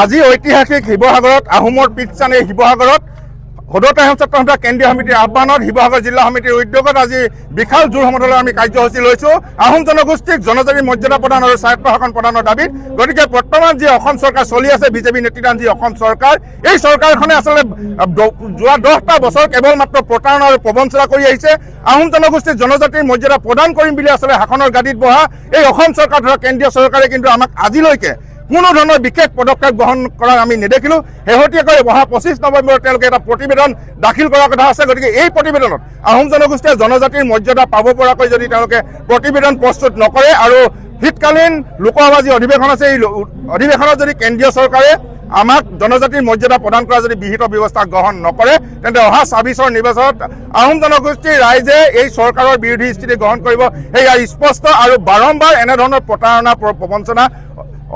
আজি ঐতিহাসিক শিৱসাগৰত আহোমৰ পিতচানে শিৱসাগৰত সদতায়ন ছাত্ৰসন্থা কেন্দ্ৰীয় সমিতিৰ আহ্বানত শিৱসাগৰ জিলা সমিতিৰ উদ্যোগত আজি বিশাল জোৰ সমদলৰ আমি কাৰ্যসূচী লৈছো আহোম জনগোষ্ঠীক জনজাতি মৰ্যাদা প্ৰদান আৰু স্বায়ত্ব শাসন প্ৰদানৰ দাবীত। গতিকে বৰ্তমান যি অসম চৰকাৰ চলি আছে বিজেপি নেতৃত্বাধীন যি অসম চৰকাৰ, এই চৰকাৰখনে আচলতে যোৱা 10টা বছৰ কেৱল মাত্ৰ প্ৰতাৰণা আৰু প্ৰবঞ্চনা কৰি আহিছে। আহোম জনগোষ্ঠীক জনজাতিৰ মৰ্যাদা প্ৰদান কৰিম বুলি আচলতে শাসনৰ গাদীত বহা এই অসম চৰকাৰ ধৰা কেন্দ্ৰীয় চৰকাৰে কিন্তু আমাক আজিলৈকে কোনো ধৰণৰ বিশেষ পদক্ষেপ গ্ৰহণ কৰা আমি নেদেখিলোঁ। শেহতীয়াকৈ অহা 25 নৱেম্বৰত তেওঁলোকে এটা প্ৰতিবেদন দাখিল কৰাৰ কথা আছে। গতিকে এই প্ৰতিবেদনত আহোম জনগোষ্ঠীয়ে জনজাতিৰ মৰ্যাদা পাব পৰাকৈ যদি তেওঁলোকে প্ৰতিবেদন প্ৰস্তুত নকৰে আৰু শীতকালীন লোকসভা যি অধিৱেশন আছে এই অধিৱেশনত যদি কেন্দ্ৰীয় চৰকাৰে আমাক জনজাতিৰ মৰ্যাদা প্ৰদান কৰা যদি বিহিত ব্যৱস্থা গ্ৰহণ নকৰে, তেন্তে অহা 26ৰ নিৰ্বাচনত আহোম জনগোষ্ঠীৰ ৰাইজে এই চৰকাৰৰ বিৰোধী স্থিতি গ্ৰহণ কৰিব। সেয়া স্পষ্ট আৰু বাৰম্বাৰ এনেধৰণৰ প্ৰতাৰণা প্ৰবঞ্চনা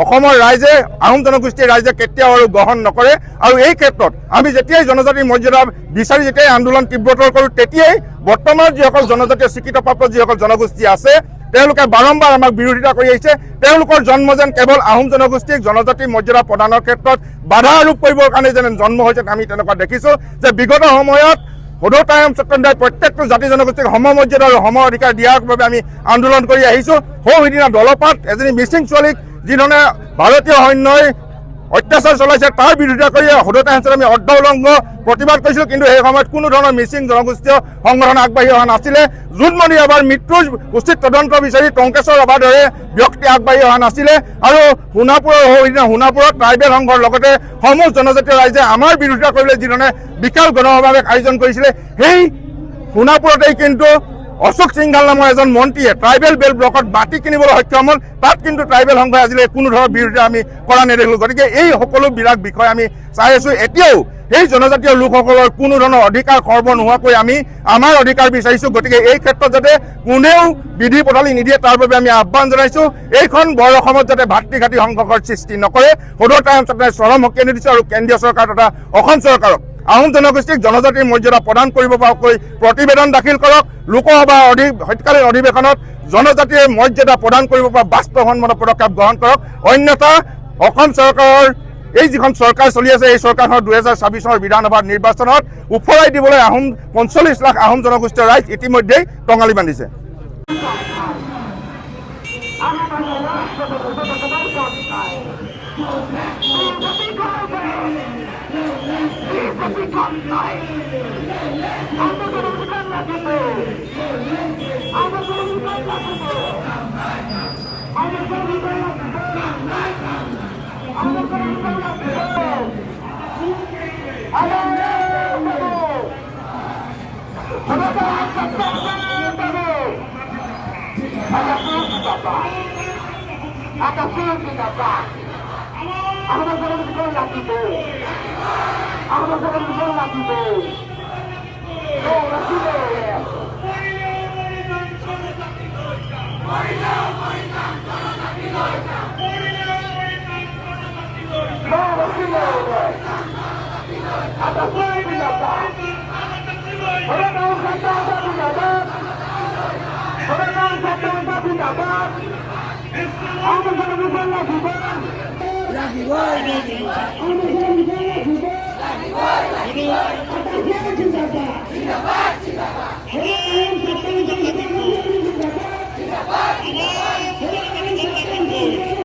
অসমৰ ৰাইজে আহোম জনগোষ্ঠীৰ ৰাইজে কেতিয়াও আৰু গ্ৰহণ নকৰে। আৰু এই ক্ষেত্ৰত আমি যেতিয়াই জনজাতিৰ মৰ্যাদা বিচাৰি যেতিয়াই আন্দোলন তীব্ৰতৰ কৰোঁ, তেতিয়াই বৰ্তমান যিসকল জনজাতীয় স্বীকৃতপ্ৰাপ্ত যিসকল জনগোষ্ঠী আছে তেওঁলোকে বাৰম্বাৰ আমাক বিৰোধিতা কৰি আহিছে। তেওঁলোকৰ জন্ম যেন কেৱল আহোম জনগোষ্ঠীক জনজাতিৰ মৰ্যাদা প্ৰদানৰ ক্ষেত্ৰত বাধা আৰোপ কৰিবৰ কাৰণে যেন জন্ম হৈছে। আমি তেনেকুৱা দেখিছোঁ যে বিগত সময়ত সদতায়ন ছাত্ৰসন্থাই প্ৰত্যেকটো জাতি জনগোষ্ঠীক সমমৰ্যাদা আৰু সম অধিকাৰ দিয়াৰ বাবে আমি আন্দোলন কৰি আহিছোঁ। সিদিনা দলপাত এজনী মিচিং ছোৱালীক যিধৰণে ভাৰতীয় সৈন্যই অত্যাচাৰ চলাইছে তাৰ বিৰোধিতা কৰি সদতায়ন আমি অৰ্ধ উলংঘ প্ৰতিবাদ কৰিছিলোঁ। কিন্তু সেই সময়ত কোনো ধৰণৰ মিচিং জনগোষ্ঠীয় সংগঠন আগবাঢ়ি অহা নাছিলে। জোনমণি ৰাভাৰ মৃত্যুৰ উচিত তদন্ত বিচাৰি টংকেশ্বৰ ৰাভাৰ দৰে ব্যক্তি আগবাঢ়ি অহা নাছিলে। আৰু সোণাপুৰত ট্ৰাইবেল সংঘৰ লগতে সমূহ জনজাতীয় ৰাইজে আমাৰ বিৰোধিতা কৰিবলৈ যিধৰণে বিশাল গণসমাৱেশ আয়োজন কৰিছিলে, সেই সোণাপুৰতেই কিন্তু অশোক সিংঘাল নামৰ এজন মন্ত্ৰীয়ে ট্ৰাইবেল বেল্ট ব্লকত মাটি কিনিবলৈ সক্ষম হ'ল। তাত কিন্তু ট্ৰাইবেল সংঘই আজিলৈ কোনো ধৰণৰ বিৰোধিতা আমি কৰা নেদেখিলোঁ। গতিকে এই সকলোবিলাক বিষয় আমি চাই আছোঁ। এতিয়াও সেই জনজাতীয় লোকসকলৰ কোনো ধৰণৰ অধিকাৰ খৰ্ব নোহোৱাকৈ আমি আমাৰ অধিকাৰ বিচাৰিছোঁ। গতিকে এই ক্ষেত্ৰত যাতে কোনেও বিধি পথালি নিদিয়ে তাৰ বাবে আমি আহ্বান জনাইছোঁ। এইখন বৰ অসমত যাতে ভাতৃঘাতী সংঘৰ্ষৰ সৃষ্টি নকৰে সদতায়ন ছাত্ৰসন্থাই চৰম সকিয়ানি দিছে। আৰু কেন্দ্ৰীয় চৰকাৰ তথা অসম চৰকাৰক আহোম জনগোষ্ঠীক জনজাতিৰ মৰ্যাদা প্ৰদান কৰিব পৰাকৈ প্ৰতিবেদন দাখিল কৰক। লোকসভা শীতকালীন অধিৱেশনত জনজাতিৰ মৰ্যাদা প্ৰদান কৰিব পৰা বাস্তৱসন্মত পদক্ষেপ গ্ৰহণ কৰক। অন্যথা অসম চৰকাৰৰ এই যিখন চৰকাৰ চলি আছে এই চৰকাৰখনৰ 2026 বিধানসভাৰ নিৰ্বাচনত উফৰাই দিবলৈ 45 লাখ আহোম জনগোষ্ঠীয় ৰাইজ ইতিমধ্যেই টঙালি বান্ধিছে। Zindabad!